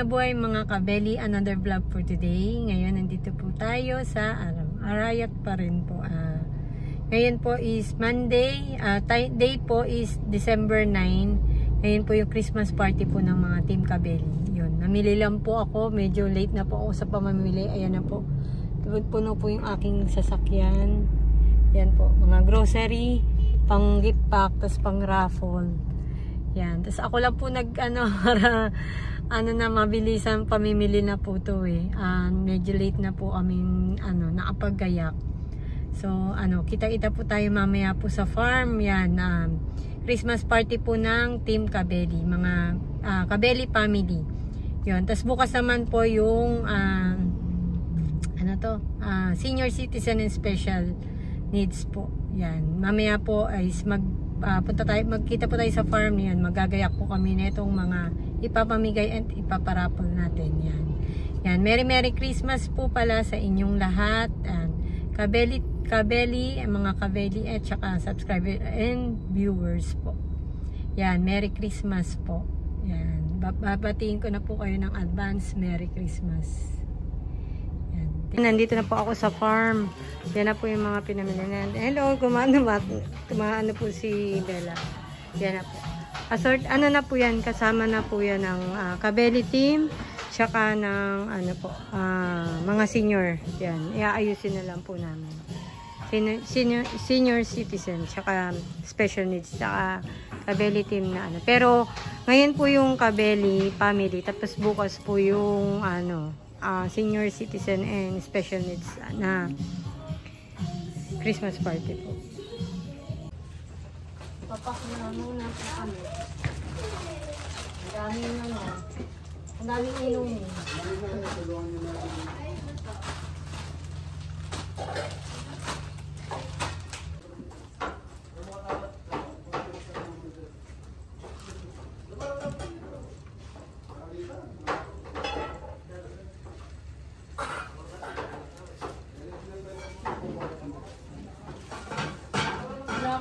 buhay mga kabeli, another vlog for today. Ngayon nandito po tayo sa Arayat pa rin po. Ngayon po is Monday, day po is December 9. Ngayon po yung Christmas party po ng mga Team Kabeli. Yun, namili lang po ako, medyo late na po ako sa pamamili. Ayan na po, puno po yung aking sasakyan. Yan po, mga grocery, pang gift pack, tas pang raffle. Yan, tas ako lang po para na mabilisan pamimili na po to eh. Medyo late na po kaming nakapaggayak. So kita-kita po tayo mamaya po sa farm. Yan, Christmas party po ng Team Kabeli, mga Kabeli family. Yun, tas bukas naman po yung senior citizen and special needs po. Yan, mamaya po ay magkita po tayo sa farm. Yan, magagayak po kami nitong mga ipapamigay at ipaparapol natin. Yan, Merry Christmas po pala sa inyong lahat. Kabeli, mga Kabeli at saka subscriber and viewers po. Yan, Merry Christmas po. Yan, babatiin ko na po kayo ng advance Merry Christmas. Yan. Nandito na po ako sa farm. Yan na po yung mga pinamili na. Hello, kumaano po si Bella. Yan na po. Na po yan, kasama na po yan ng Kabeli team, tsaka ng mga senior. Yan, iaayusin na lang po namin. Senior citizen, tsaka special needs, tsaka Kabeli team na Pero ngayon po yung Kabeli family, tapos bukas po yung senior citizen and special needs na Christmas party po. Papakuna muna po kami. Ang daming inumin.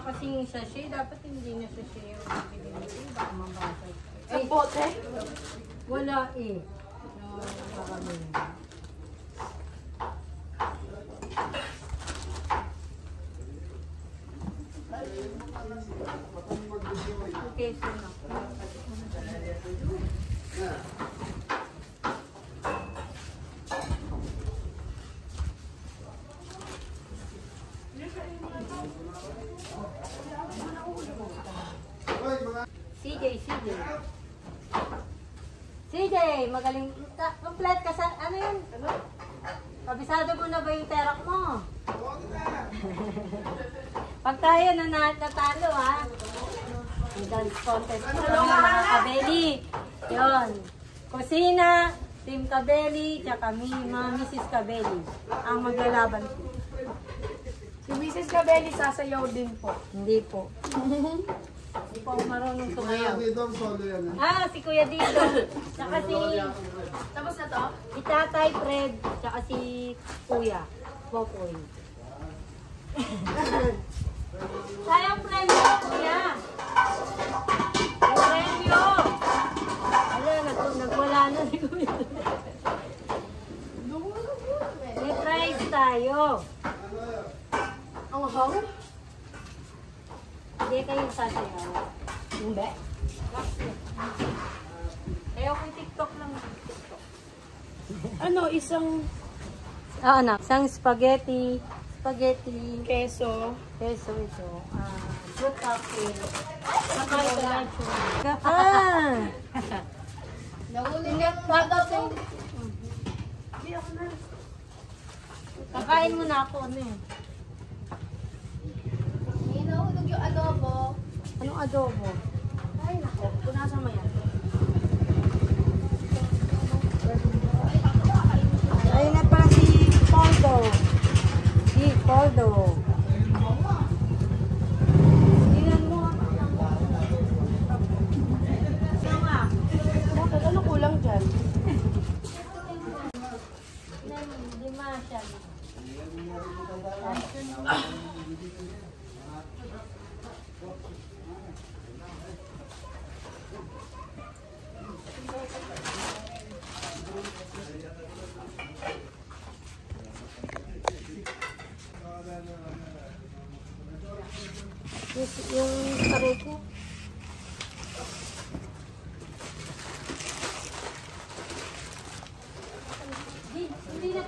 Kasing sachet, dapat hindi na sachet yung pinili. Baka mabasag. Sa bote? Wala eh. Okay, so na. CJ, magaling. Complete ka sa, yun? Kabisado mo na ba yung terak mo? Pag tayo natalo ha. Yung dance contest mo mga Kabeli. Yun. Kusina, Team Kabeli, tsaka mga Mrs. Kabeli. Ang maglalaban. Si Mrs. Kabeli sasayaw din po. Hindi po. Hindi po ako marunong sumayaw. Si Kuya Dito. Tsaka si... Tapos na to? Si Tatay Fred. Tsaka si Kuya Popoy. Sayang premyo, Kuya. May premyo. Nagwala na si Kuya. May prize tayo. Ang hawak? Hindi kayo sasayaw. Hindi. Kaya ako TikTok lang. Isang... Isang spaghetti. Keso. Ito. Fruit cocktail. Saka ito luncheon. Kakain mo na ako. Hinahulog yung adobo. Anong adobo? Ay, nako. Punasan mo yan. Ayun na pala si Poldo. Tingnan mo. Bakit? Ano kulang dyan? Hindi masyal.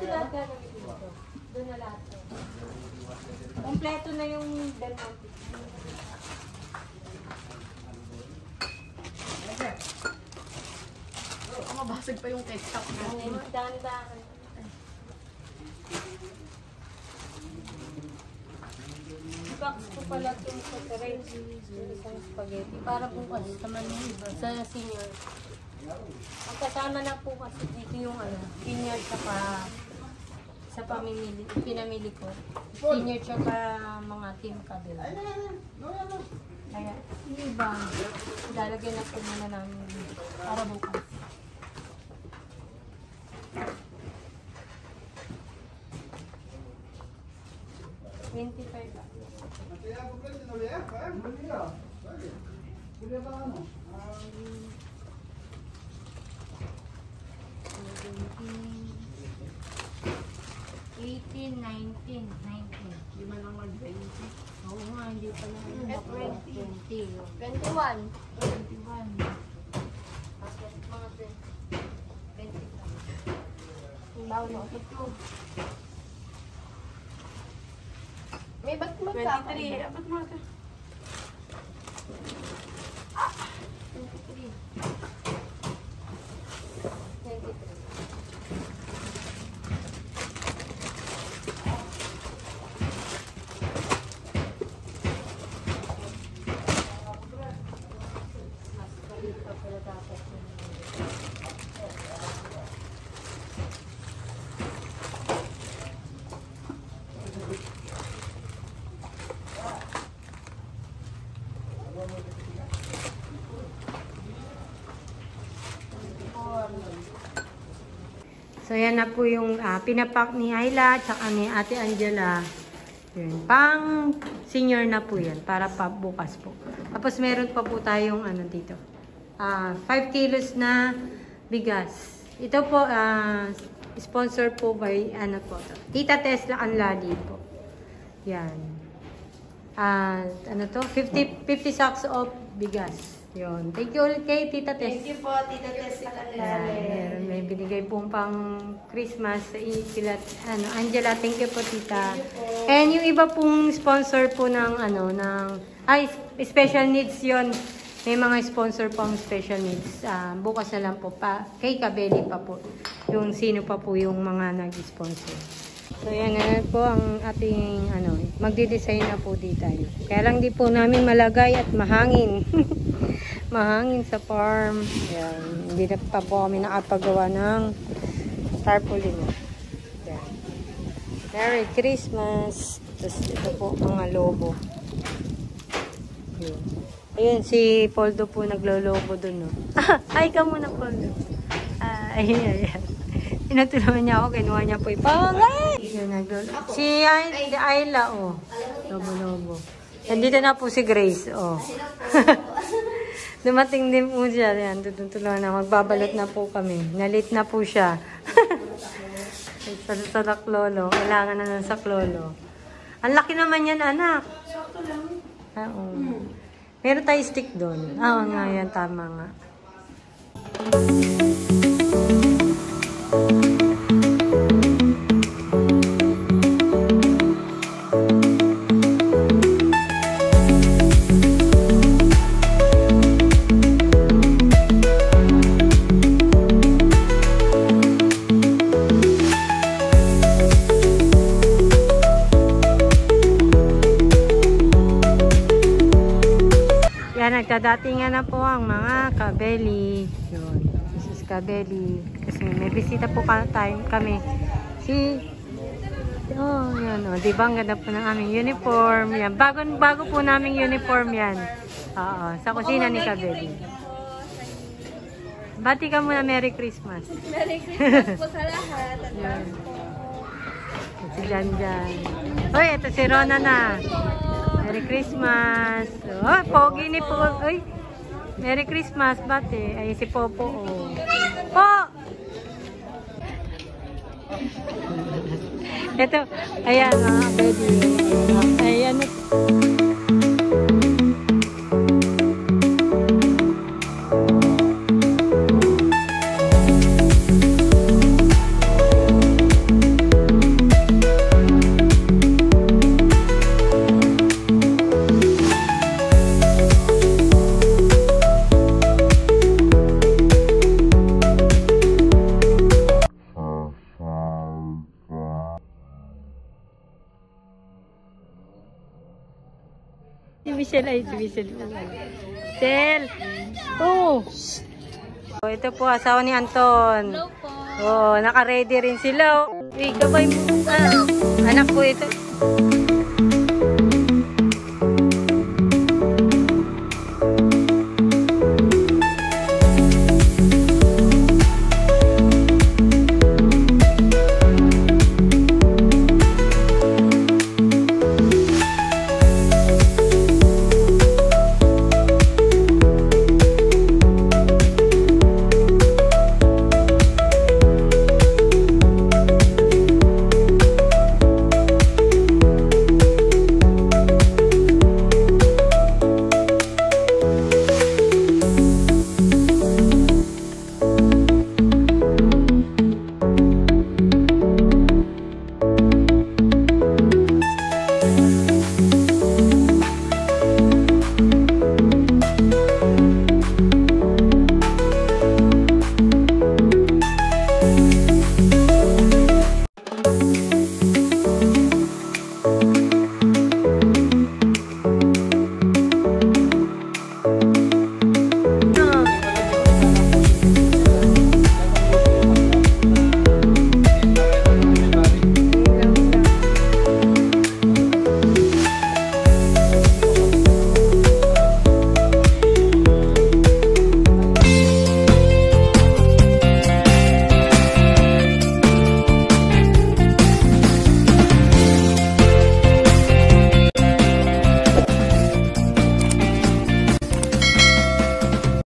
lahat gagawin dito. Doon na lahat. Kompleto na yung Delmonte. Mabasag pa yung ketchup natin. Dahan-dahan. Box ko pala itong sausage. Isang spaghetti. Para bukas naman yung iba. Sa senior. Ang kasama na po kasi dito yung senior sa pamimili. Pinamili ko. Senior tsaka mga team kabel. Kaya yung iba, lalagyan na po muna namin dito. Para bukas. $25. $18, $19. Di man lang mag-20. Oo nga, hindi pa lang. 20. 21. 21. Mga 20. Bawa na ito. May ba't 23. Ba't mo ito? 23. 23. Mas palit pa pala dapat. So, yan na po yung pinapak ni Ayla at ni Ate Angela. Yun. Pang senior na po yan. Para pa bukas po. Tapos, meron pa po tayong dito. 5 kilos na bigas. Ito po, sponsor po by, Tita Tesla Anlali po. Yan. 50 sacks of bigas. Yun. Thank you ulit kay Tita Tess. Thank you po, Tita Tess Meron, may binigay pong pang Christmas sa sila, Angela, thank you po, Tita. Thank you po. And yung iba pong sponsor po ng, special needs yon. May mga sponsor pang special needs. Bukas na lang po pa, kay Kabeli pa po. Yung sino pa po yung mga nag-sponsor. So, yan na po ang ating, magdi-design na po dito tayo. Kaya lang di po namin malagay at mahangin. Mahangin sa farm. Yan. Hindi na pa po kami nakapagawa ng tarpaulin. Yan. Merry Christmas. Tapos ito po mga lobo. Yun. Ayun, si Poldo po naglolobo dun, no? Ay, ka muna, Poldo. Ayan. Tinutulungan niya ako, kinuha niya po ipangay. Si Ayla, oh. Lobo-lobo. Nandito na po si Grace, oh. Dumating din po siya. Yan, tutulungan na. Magbabalot na po kami. Nalit na po siya. Sa saklolo. Kailangan na ng saklolo. Ang laki naman yan, anak. Sakto lang. Oo. Meron tayo stick doon. Oo nga, yan. Tama nga. Nagdadatingan na po ang mga Kabeli. Yun. Mrs. Kabeli. Kasi may bisita po kami. Yan o. Diba ang ganda po ng aming uniform. Yan. Bago po naming uniform yan. Oo. Sa kusina ni Kabeli. Bati ka muna, Merry Christmas. Merry Christmas po sa lahat. Yan. Si Janjan. Uy, ito si Rona na. Merry Christmas. Oh, pogi ni Po. Uy. Merry Christmas, bate. Ay, si Popo. Oh. Po! Ito. Ayan, baby. Ayan. Michelle ay si Michelle. Michelle. Oh. Oh, ito po asawa ni Anton. Hello po. Oh, naka-ready rin sila. Gabay mo. Anak po ito.